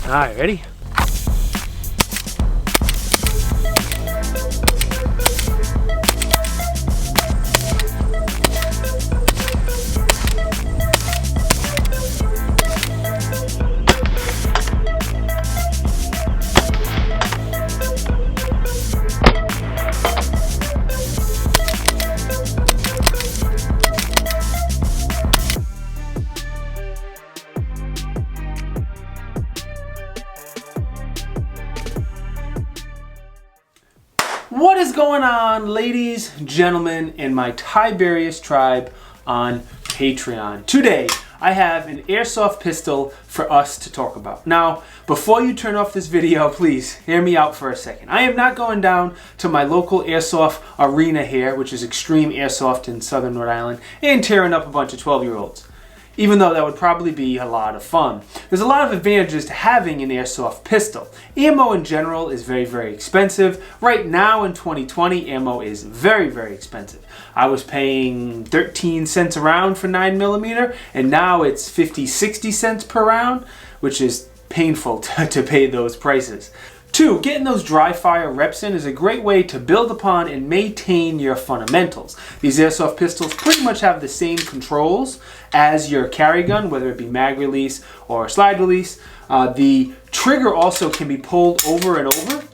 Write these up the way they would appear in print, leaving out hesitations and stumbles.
All right, ready? What is going on, ladies, gentlemen, and my Tiberious tribe on Patreon? Today, I have an airsoft pistol for us to talk about. Now, before you turn off this video, please hear me out for a second. I am not going down to my local airsoft arena here, which is Extreme Airsoft in Southern Rhode Island, and tearing up a bunch of 12-year-olds. Even though that would probably be a lot of fun. There's a lot of advantages to having an airsoft pistol. Ammo in general is very, very expensive. Right now in 2020, ammo is very, very expensive. I was paying 13 cents a round for 9mm, and now it's 50, 60 cents per round, which is painful to pay those prices. 2, getting those dry fire reps in is a great way to build upon and maintain your fundamentals. These airsoft pistols pretty much have the same controls as your carry gun, whether it be mag release or slide release. The trigger also can be pulled over and over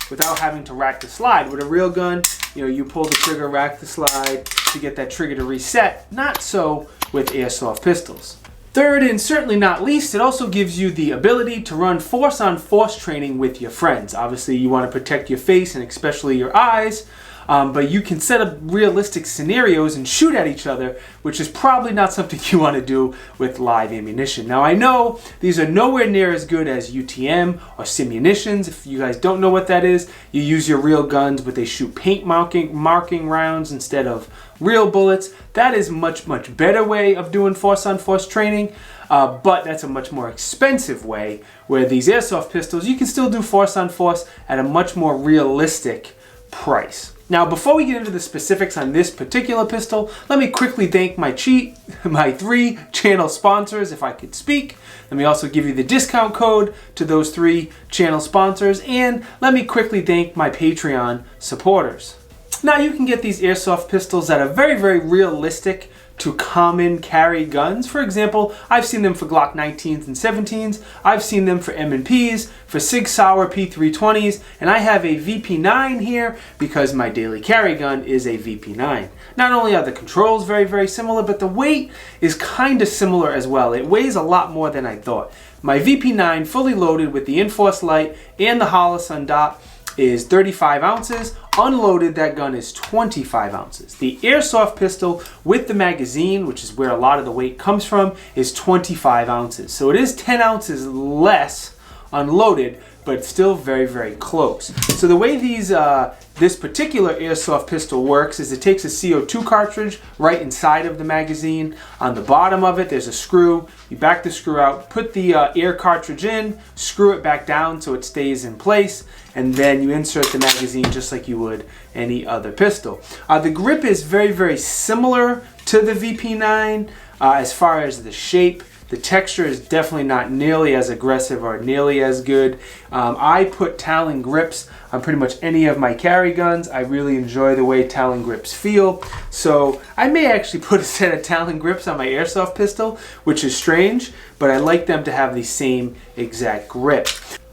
without having to rack the slide. With a real gun, you pull the trigger, rack the slide to get that trigger to reset. Not so with airsoft pistols. 3rd, and certainly not least, it also gives you the ability to run force-on-force training with your friends. Obviously, you want to protect your face and especially your eyes, but you can set up realistic scenarios and shoot at each other, which is probably not something you want to do with live ammunition. Now, I know these are nowhere near as good as UTM or simunitions. If you guys don't know what that is, you use your real guns, but they shoot paint marking rounds instead of real bullets. That is much better way of doing force-on-force training, but that's a much more expensive way, where these airsoft pistols, you can still do force-on-force at a much more realistic price. Now, before we get into the specifics on this particular pistol, let me quickly thank my 3 channel sponsors, if I could speak. Let me also give you the discount code to those 3 channel sponsors, and let me quickly thank my Patreon supporters. Now, you can get these airsoft pistols that are very, very realistic to common carry guns. For example, I've seen them for Glock 19s and 17s. I've seen them for M&Ps, for Sig Sauer P320s, and I have a VP9 here because my daily carry gun is a VP9. Not only are the controls very, very similar, but the weight is kind of similar as well. It weighs a lot more than I thought. My VP9, fully loaded with the Enforced Light and the Holosun dot, is 35 ounces. Unloaded, that gun is 25 ounces. The airsoft pistol with the magazine, which is where a lot of the weight comes from, is 25 ounces. So it is 10 ounces less unloaded, but still very, very close. So the way this particular airsoft pistol works is it takes a CO2 cartridge right inside of the magazine. On the bottom of it, there's a screw. You back the screw out, put the air cartridge in, screw it back down so it stays in place, and then you insert the magazine just like you would any other pistol. The grip is very, very similar to the VP9 as far as the shape. The texture is definitely not nearly as aggressive or nearly as good. I put Talon grips on pretty much any of my carry guns. I really enjoy the way Talon grips feel. So I may actually put a set of Talon grips on my airsoft pistol, which is strange, but I like them to have the same exact grip.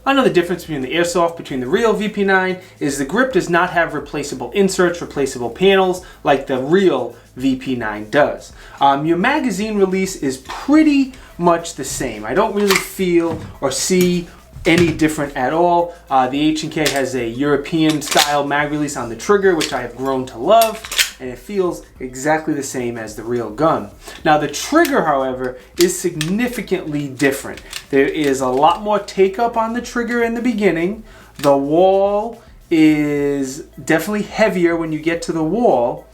Another difference between the airsoft, between the real VP9, is the grip does not have replaceable inserts, replaceable panels, like the real VP9 does. Your magazine release is pretty much the same. I don't really feel or see any different at all. The H&K has a European style mag release on the trigger, which I have grown to love, and it feels exactly the same as the real gun. Now, the trigger, however, is significantly different. There is a lot more take-up on the trigger in the beginning. The wall is definitely heavier when you get to the wall,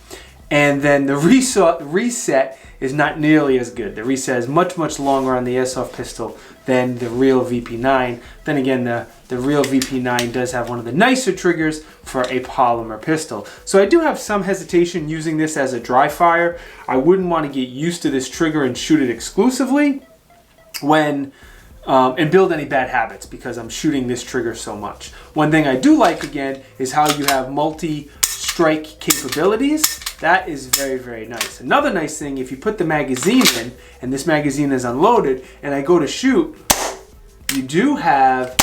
and then the reset is not nearly as good. The reset is much longer on the airsoft pistol than the real VP9. Then again, the real VP9 does have one of the nicer triggers for a polymer pistol. So I do have some hesitation using this as a dry fire. I wouldn't want to get used to this trigger and shoot it exclusively when and build any bad habits because I'm shooting this trigger so much. One thing I do like, again, is how you have multi-strike capabilities. That is very, very nice. Another nice thing, if you put the magazine in, and this magazine is unloaded, and I go to shoot, you do have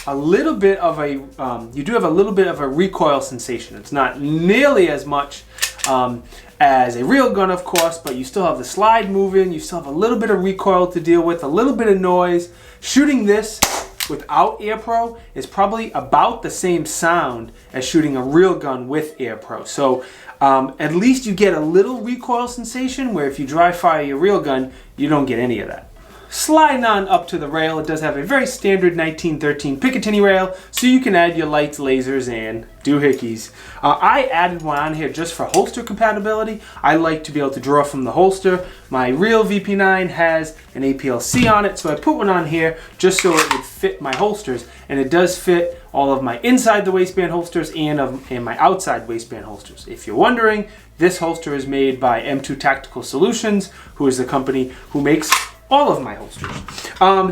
a little bit of a recoil sensation. It's not nearly as much as a real gun, of course, but you still have the slide moving, you still have a little bit of recoil to deal with, a little bit of noise. Shooting this without Air Pro is probably about the same sound as shooting a real gun with Air Pro. So at least you get a little recoil sensation, where if you dry fire your real gun, you don't get any of that. Sliding on up to the rail, it does have a very standard 1913 Picatinny rail, so you can add your lights, lasers, and doohickeys. I added one on here just for holster compatibility. I like to be able to draw from the holster. My real VP9 has an APLC on it, so I put one on here just so it would fit my holsters, and it does fit all of my inside the waistband holsters and my outside waistband holsters. If you're wondering, this holster is made by M2 Tactical Solutions, who is the company who makes all of my holsters.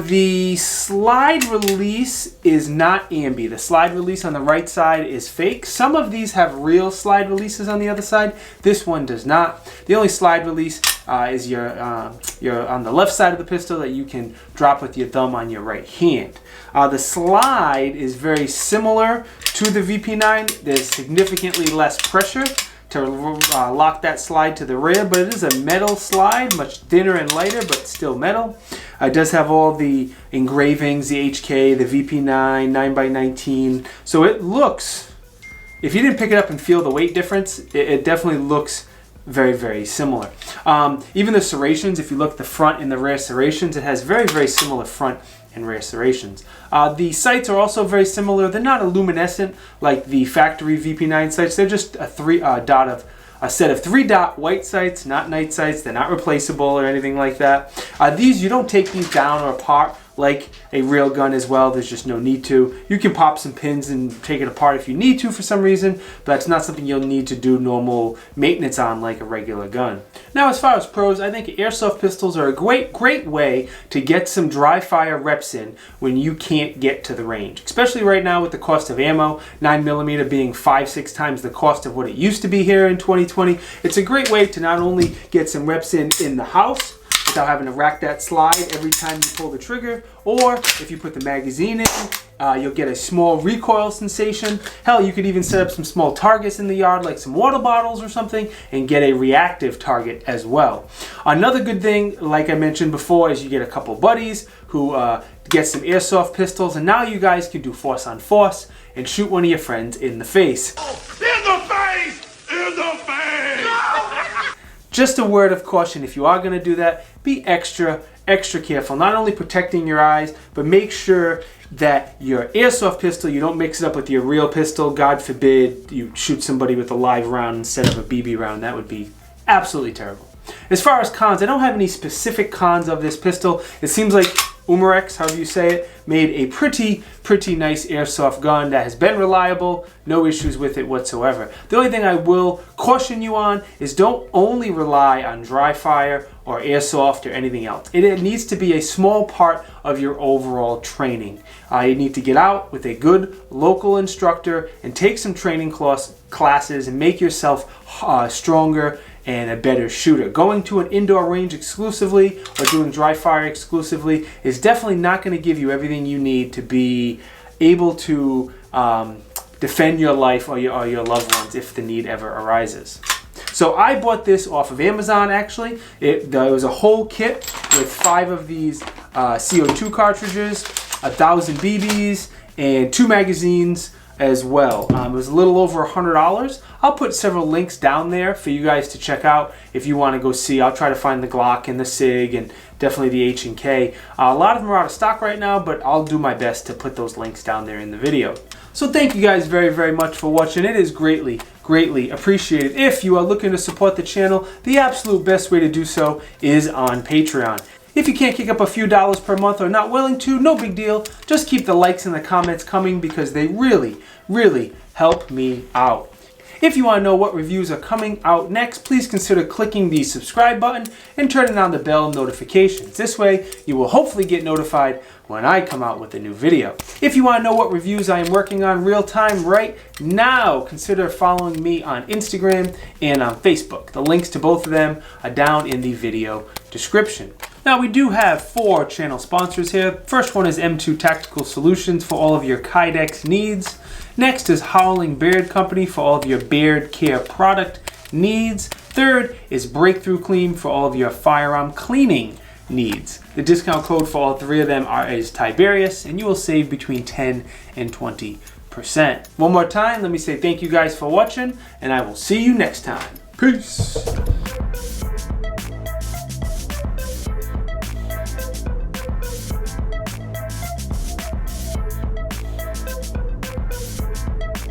The slide release is not ambi. The slide release on the right side is fake. Some of these have real slide releases on the other side. This one does not. The only slide release is your on the left side of the pistol that you can drop with your thumb on your right hand. The slide is very similar to the VP9. There's significantly less pressure to lock that slide to the rear, but it is a metal slide, much thinner and lighter, but still metal. It does have all the engravings, the HK, the VP9, 9x19. So it looks, if you didn't pick it up and feel the weight difference, it definitely looks very, very similar. Even the serrations, if you look at the front and the rear serrations, it has very, very similar front and rear serrations. The sights are also very similar. They're not luminescent like the factory VP9 sights. They're just a set of 3-dot white sights, not night sights. They're not replaceable or anything like that. These, you don't take these down or apart like a real gun as well. There's just no need to. You can pop some pins and take it apart if you need to for some reason, but it's not something you'll need to do normal maintenance on like a regular gun. Now, as far as pros, I think airsoft pistols are a great way to get some dry fire reps in when you can't get to the range, especially right now with the cost of ammo, 9mm being 5-6 times the cost of what it used to be here in 2020. It's a great way to not only get some reps in the house without having to rack that slide every time you pull the trigger, or if you put the magazine in, you'll get a small recoil sensation. Hell, you could even set up some small targets in the yard, like some water bottles or something, and get a reactive target as well. Another good thing, like I mentioned before, is you get a couple buddies who get some airsoft pistols, and now you guys can do force on force and shoot one of your friends in the face. In the face! In the face! Just a word of caution, if you are going to do that, be extra careful. Not only protecting your eyes, but make sure that your airsoft pistol, you don't mix it up with your real pistol. God forbid you shoot somebody with a live round instead of a BB round. That would be absolutely terrible. As far as cons, I don't have any specific cons of this pistol. It seems like Umarex, however you say it, made a pretty nice airsoft gun that has been reliable, no issues with it whatsoever. The only thing I will caution you on is don't only rely on dry fire or airsoft or anything else. It needs to be a small part of your overall training. You need to get out with a good local instructor and take some training classes and make yourself stronger and a better shooter. Going to an indoor range exclusively or doing dry fire exclusively is definitely not going to give you everything you need to be able to defend your life or your loved ones if the need ever arises. So I bought this off of Amazon actually. There was a whole kit with 5 of these CO2 cartridges, 1,000 BBs, and 2 magazines as well. It was a little over $100. I'll put several links down there for you guys to check out if you want to go see. I'll try to find the Glock and the SIG and definitely the H&K. A lot of them are out of stock right now, but I'll do my best to put those links down there in the video. So thank you guys very much for watching. It is greatly appreciated. If you are looking to support the channel, the absolute best way to do so is on Patreon. If you can't kick up a few dollars per month or not willing to, no big deal. Just keep the likes and the comments coming because they really help me out. If you want to know what reviews are coming out next, please consider clicking the subscribe button and turning on the bell notifications. This way, you will hopefully get notified when I come out with a new video. If you want to know what reviews I am working on real time right now, consider following me on Instagram and on Facebook. The links to both of them are down in the video description. Now we do have 4 channel sponsors here. First one is M2 Tactical Solutions for all of your Kydex needs. Next is Howling Beard Company for all of your beard care product needs. Third is Breakthrough Clean for all of your firearm cleaning needs. The discount code for all 3 of them is Tiberious, and you will save between 10 and 20%. One more time, let me say thank you guys for watching, and I will see you next time. Peace.